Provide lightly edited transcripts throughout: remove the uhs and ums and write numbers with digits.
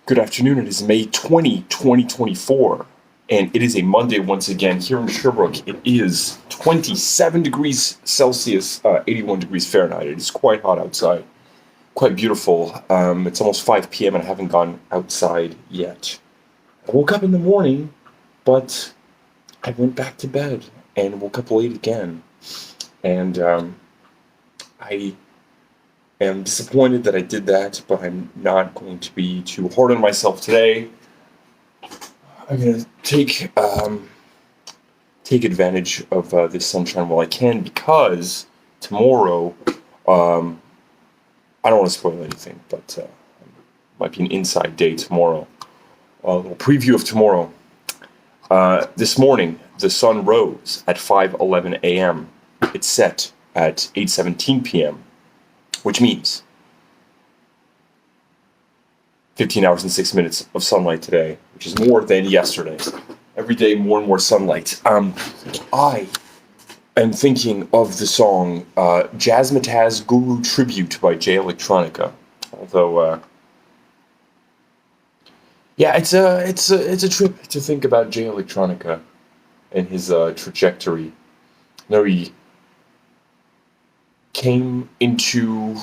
Good afternoon. It is May 20, 2024, and it is a Monday once again here in Sherbrooke. It is 27 degrees Celsius, 81 degrees Fahrenheit. It is quite hot outside, quite beautiful. It's almost 5 p.m. and I haven't gone outside yet. I woke up in the morning, but I went back to bed and woke up late again. And I am disappointed that I did that, but I'm not going to be too hard on myself today. I'm going to take advantage of this sunshine while I can, because tomorrow, I don't want to spoil anything, but it might be an inside day tomorrow. A little preview of tomorrow. This morning, the sun rose at 5:11 a.m. It set at 8:17 p.m., which means 15 hours and 6 minutes of sunlight today, which is more than yesterday. Every day, more and more sunlight. I am thinking of the song Jazzmatazz Guru Tribute by Jay Electronica. Although, yeah, it's a trip to think about Jay Electronica and his trajectory. No, he came into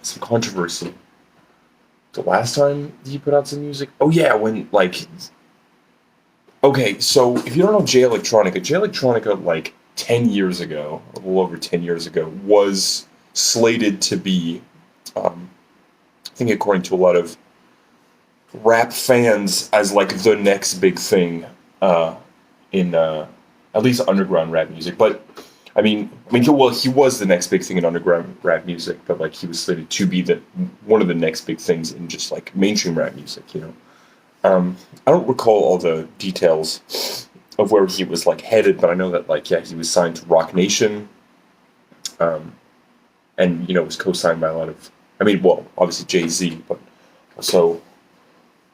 some controversy the last time he put out some music. Oh yeah, when okay, so if you don't know Jay Electronica, like 10 years ago, a little over 10 years ago, was slated to be, I think according to a lot of rap fans, as like the next big thing in at least underground rap music. But I mean, he was the next big thing in underground rap music, but like he was slated to be one of the next big things in just like mainstream rap music, you know. I don't recall all the details of where he was like headed, but I know that like he was signed to Rock Nation, and was co-signed by a lot of, obviously Jay-Z, but also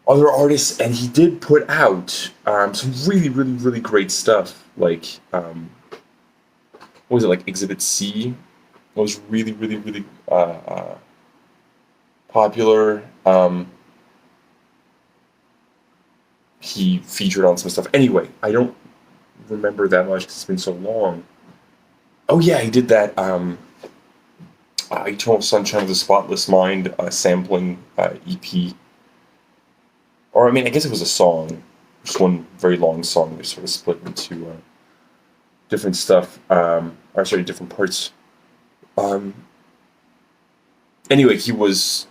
other artists, and he did put out some really, really, really great stuff, like what was it, like Exhibit C? It was really, really, really popular. He featured on some stuff. Anyway, I don't remember that much because it's been so long. Oh yeah, he did that Eternal Sunshine of the Spotless Mind sampling EP. Or, I guess it was a song. Just one very long song. They sort of split into different stuff. Different parts. Anyway, he was,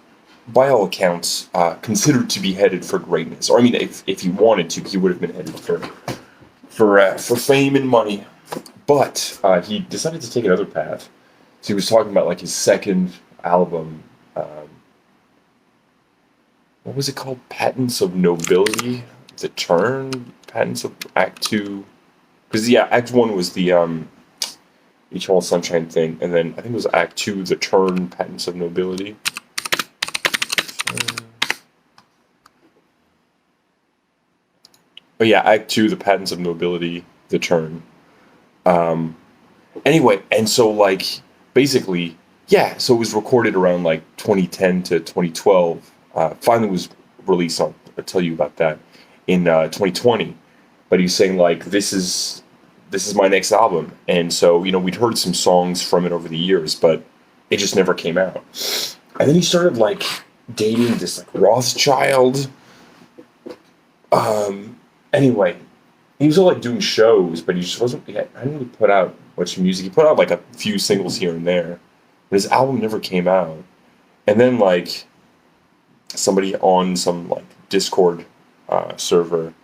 by all accounts, considered to be headed for greatness. Or, if he wanted to, he would have been headed for fame and money. But he decided to take another path. So he was talking about, like, his second album. What was it called? Patents of Nobility? The Turn? Patents of Act 2? Because, Act 1 was the Eternal Sunshine thing, and then I think it was Act 2, The Turn, Patents of Nobility. Oh yeah, Act 2, The Patents of Nobility, The Turn. Anyway, and so, like, basically, so it was recorded around, like, 2010 to 2012. Finally was released, I'll tell you about that, in 2020. But he's saying, like, this is my next album. And so, we'd heard some songs from it over the years, but it just never came out. And then he started, like, dating this, like, Rothschild. Anyway, he was all, like, doing shows, but he just wasn't, I didn't really put out much music. He put out, like, a few singles here and there, but his album never came out. And then, like, somebody on some, like, Discord server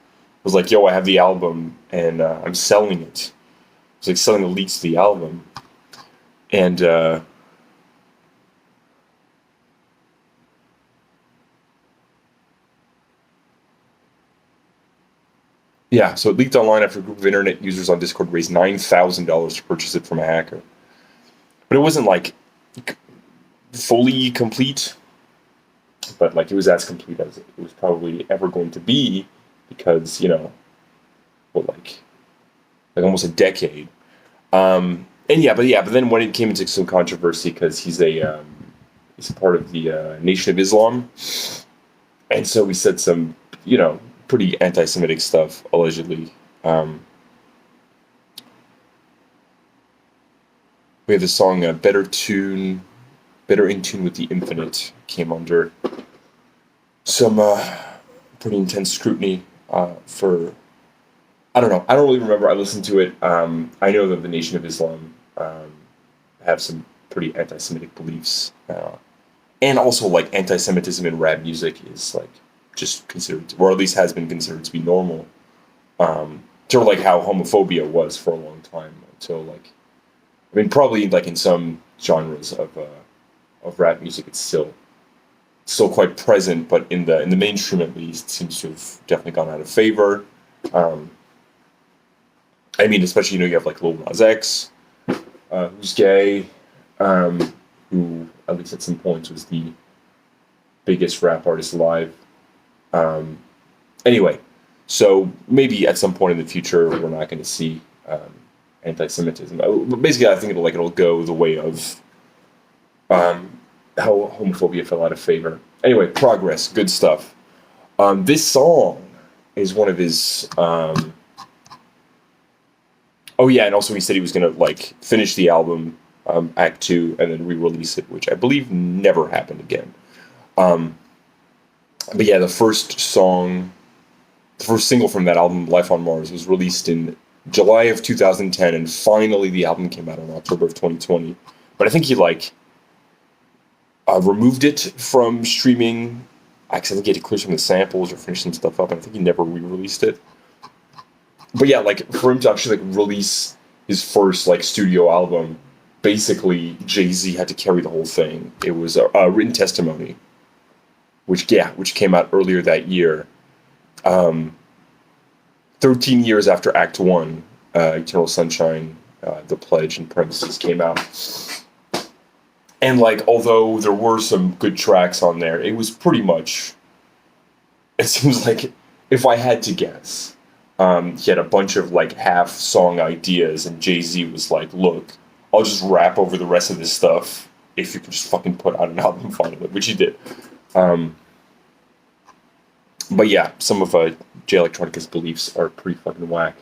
was like, yo, I have the album, and I'm selling it. It's like selling the leaks to the album. And so it leaked online after a group of internet users on Discord raised $9,000 to purchase it from a hacker. But it wasn't, like, fully complete, but, like, it was as complete as it was probably ever going to be, because, like almost a decade. But then when it came into some controversy, because he's a part of the Nation of Islam, And so we said some, you know, pretty anti-Semitic stuff allegedly. Um, we have the song "Better in Tune with the Infinite" came under some pretty intense scrutiny for I don't know. I don't really remember. I listened to it. I know that the Nation of Islam have some pretty anti-Semitic beliefs, and also like anti-Semitism in rap music is like just considered, or at least has been considered to be normal. Sort of like how homophobia was for a long time until like, I mean, probably like in some genres of rap music, it's still quite present, but in the mainstream at least, seems to have definitely gone out of favor. Um, I mean, especially you have like Lil Nas X, who's gay, who at least at some points was the biggest rap artist alive. Um, anyway, so maybe at some point in the future we're not going to see anti-Semitism. But basically, I think it'll go the way of how homophobia fell out of favor. Anyway, progress, good stuff. This song is one of his. Oh yeah, and also he said he was gonna like finish the album, Act Two, and then re-release it, which I believe never happened again. Um, but yeah, the first single from that album, "Life on Mars," was released in July of 2010, and finally the album came out in October of 2020. But I think he like removed it from streaming. I think he had to clear some of the samples or finish some stuff up, and I think he never re-released it. But yeah, like for him to actually like release his first like studio album, basically Jay-Z had to carry the whole thing. It was a written testimony, which came out earlier that year. Um, 13 years after Act One, Eternal Sunshine, The Pledge, and Parentheses came out. And like, although there were some good tracks on there, it was pretty much. It seems like, if I had to guess, he had a bunch of like half song ideas, and Jay-Z was like, "Look, I'll just rap over the rest of this stuff if you can just fucking put out an album finally," which he did. Um, but yeah, some of Jay Electronica's beliefs are pretty fucking whack.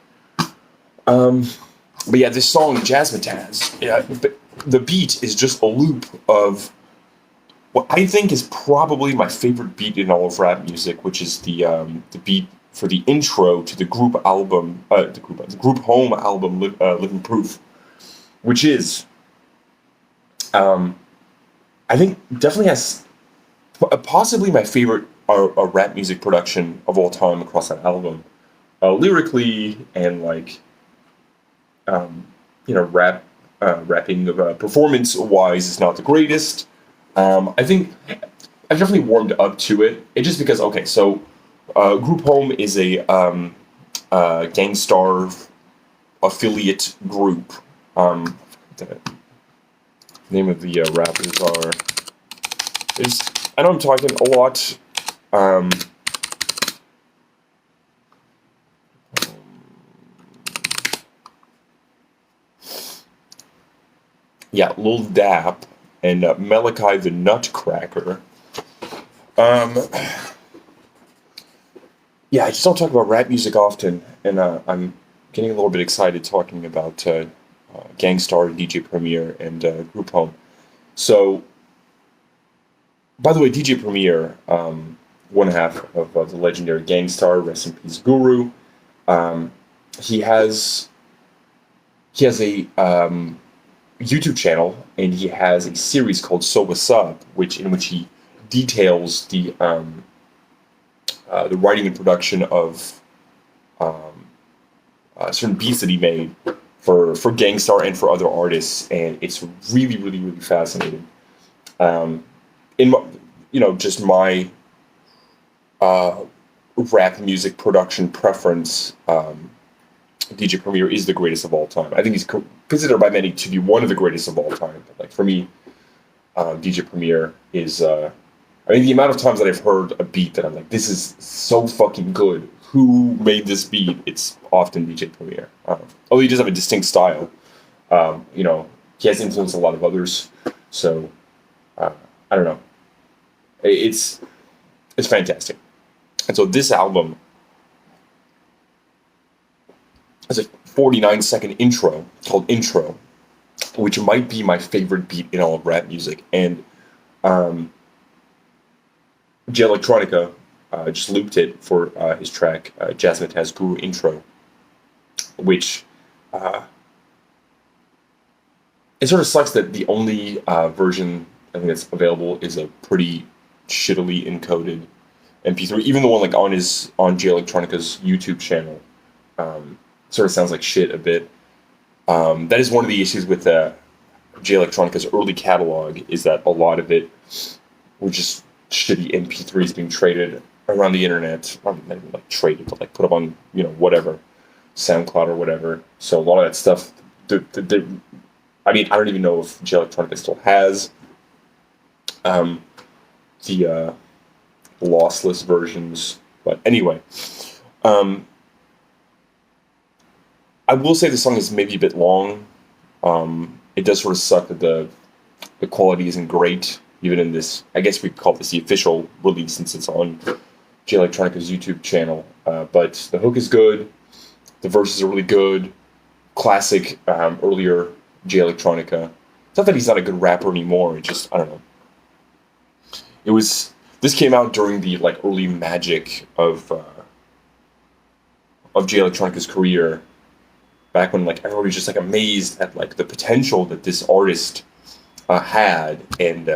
Um, but yeah, this song Jazzmatazz, yeah, the beat is just a loop of what I think is probably my favorite beat in all of rap music, which is the beat for the intro to the group album, the group home album, "Living Proof," which is, um, I think, definitely has possibly my favorite rap music production of all time across that album, lyrically and like um, rapping performance wise is not the greatest. I think I've definitely warmed up to it. It's just because, okay, so Group Home is a Gangstar affiliate group. The name of the rappers are is I know I'm talking a lot. Um, yeah, Lil Dap and Malachi the Nutcracker. Um, yeah, I just don't talk about rap music often, and I'm getting a little bit excited talking about Gangstar, DJ Premier, and Group Home. So, by the way, DJ Premier, one half of the legendary Gangstar, rest in peace, Guru. Um, he has a YouTube channel, and he has a series called "So What's Up," in which he details the writing and production of um, certain beats that he made for Gangstar and for other artists, and it's really, really, really fascinating. Um, in my, just my rap music production preference, DJ Premier is the greatest of all time. I think he's considered by many to be one of the greatest of all time. But like for me, DJ Premier is. I mean, the amount of times that I've heard a beat that I'm like, "This is so fucking good. Who made this beat?" It's often DJ Premier. Although he does have a distinct style. He has influenced a lot of others. So I don't know. It's fantastic. And so this album has a 49-second intro called Intro, which might be my favorite beat in all of rap music. And um, J Electronica just looped it for his track Jazzmatazz Guru Intro, which uh, it sort of sucks that the only version I think that's available is a pretty shittily encoded MP3. Even the one like on J Electronica's YouTube channel sort of sounds like shit a bit. That is one of the issues with J Electronica's early catalog, is that a lot of it were just shitty MP3s being traded around the internet. Not even like traded, but like put up on whatever SoundCloud or whatever. So a lot of that stuff, I mean, I don't even know if J Electronica still has the lossless versions. But anyway, I will say the song is maybe a bit long. It does sort of suck that the quality isn't great, even in this. I guess we could call this the official release since it's on J Electronica's YouTube channel. But the hook is good. The verses are really good. Classic earlier J Electronica. It's not that he's not a good rapper anymore. It just, I don't know. This came out during the like early magic of J Electronica's career, back when like everybody was just like amazed at like the potential that this artist had, and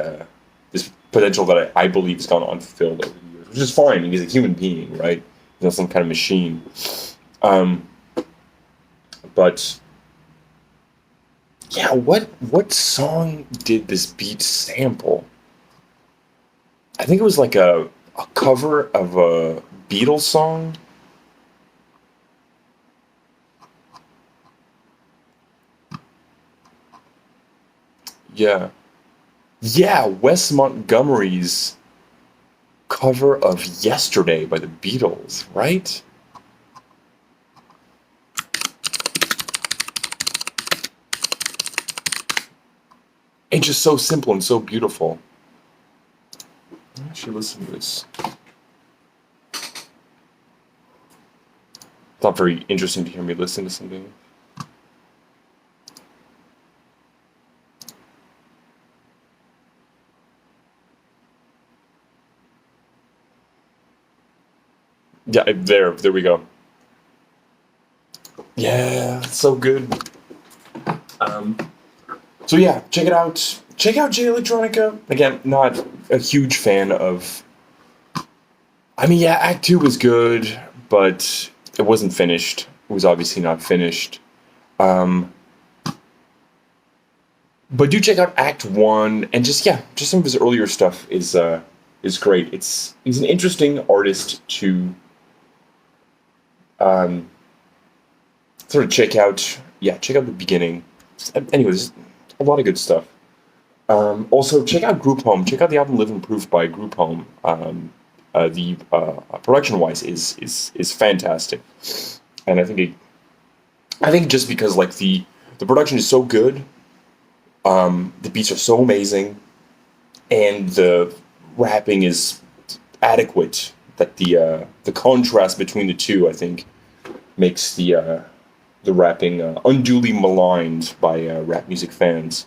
this potential that I believe has gone unfulfilled over the years, which is fine. He's a human being, right? He's not some kind of machine. But yeah, what song did this beat sample? I think it was like a cover of a Beatles song. Yeah. Yeah, Wes Montgomery's cover of Yesterday by the Beatles, right? It's just so simple and so beautiful. I should listen to this. It's not very interesting to hear me listen to something. Yeah, there we go. Yeah, it's so good. So yeah, check it out. Check out J Electronica. Again, not a huge fan of. I mean, yeah, Act 2 was good, but it wasn't finished. It was obviously not finished. But do check out Act 1, and just some of his earlier stuff is great. He's an interesting artist to sort of check out. Yeah, check out the beginning. Anyways, a lot of good stuff. Also, check out Group Home. Check out the album "Living Proof" by Group Home. The production-wise is fantastic, and I think just because like the production is so good, the beats are so amazing, and the rapping is adequate, that the contrast between the two, I think, makes the rapping unduly maligned by rap music fans.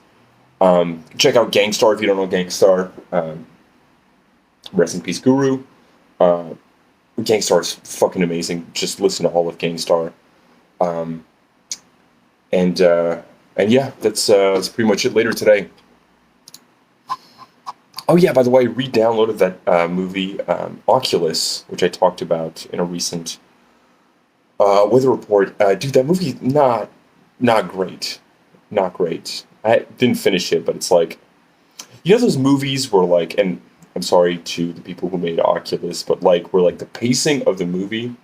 Check out Gangstar if you don't know Gangstar. Rest in peace, Guru. Gangstar is fucking amazing. Just listen to all of Gangstar. And yeah, that's pretty much it later today. Oh yeah, by the way, I re-downloaded that movie Oculus, which I talked about in a recent weather report. Dude, that movie not great, not great. I didn't finish it, but it's like, those movies where like, and I'm sorry to the people who made Oculus, but like where like the pacing of the movie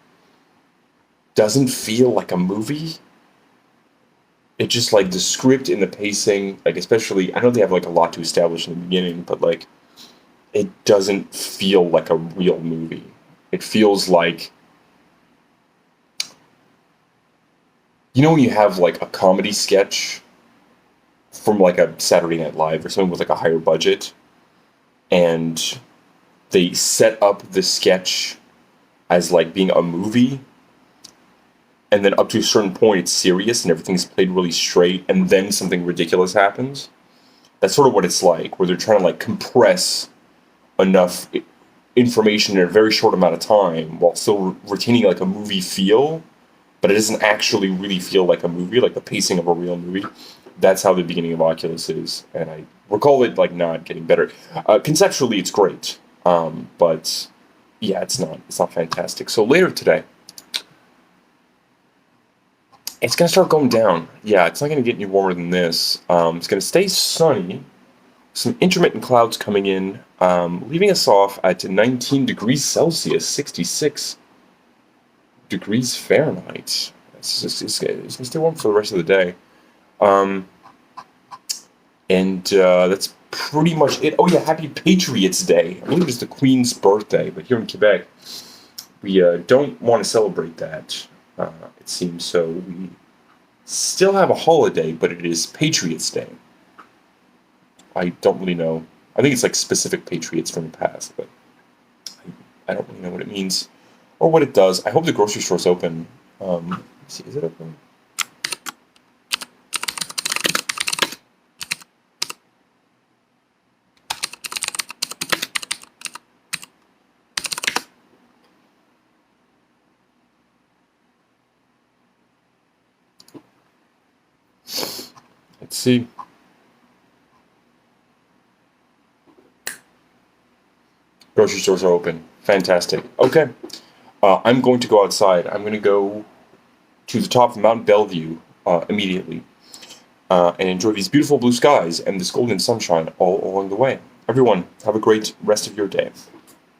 doesn't feel like a movie. It just like the script and the pacing, like especially, I know they have like a lot to establish in the beginning, but like it doesn't feel like a real movie. It feels like, when you have like a comedy sketch from like a Saturday Night Live or something with like a higher budget, and they set up the sketch as like being a movie, and then up to a certain point it's serious and everything's played really straight, and then something ridiculous happens. That's sort of what it's like, where they're trying to like compress enough information in a very short amount of time while still retaining like a movie feel, but it doesn't actually really feel like a movie, like the pacing of a real movie. That's how the beginning of Oculus is, and I recall it like not getting better. Conceptually, it's great, but yeah, it's not fantastic. So later today, it's gonna start going down. Yeah, it's not gonna get any warmer than this. It's gonna stay sunny. Some intermittent clouds coming in, leaving us off at 19 degrees Celsius, 66 degrees Fahrenheit. It's gonna stay warm for the rest of the day. Um, and that's pretty much it. Oh yeah, Happy Patriots Day. I believe it's the Queen's birthday, but here in Quebec, we don't want to celebrate that. It seems so. We still have a holiday, but it is Patriots Day. I don't really know. I think it's like specific Patriots from the past, but I don't really know what it means or what it does. I hope the grocery store's open. Let's see, is it open? Let's see. Grocery stores are open. Fantastic. Okay. I'm going to go outside. I'm going to go to the top of Mount Bellevue immediately and enjoy these beautiful blue skies and this golden sunshine all along the way. Everyone, have a great rest of your day.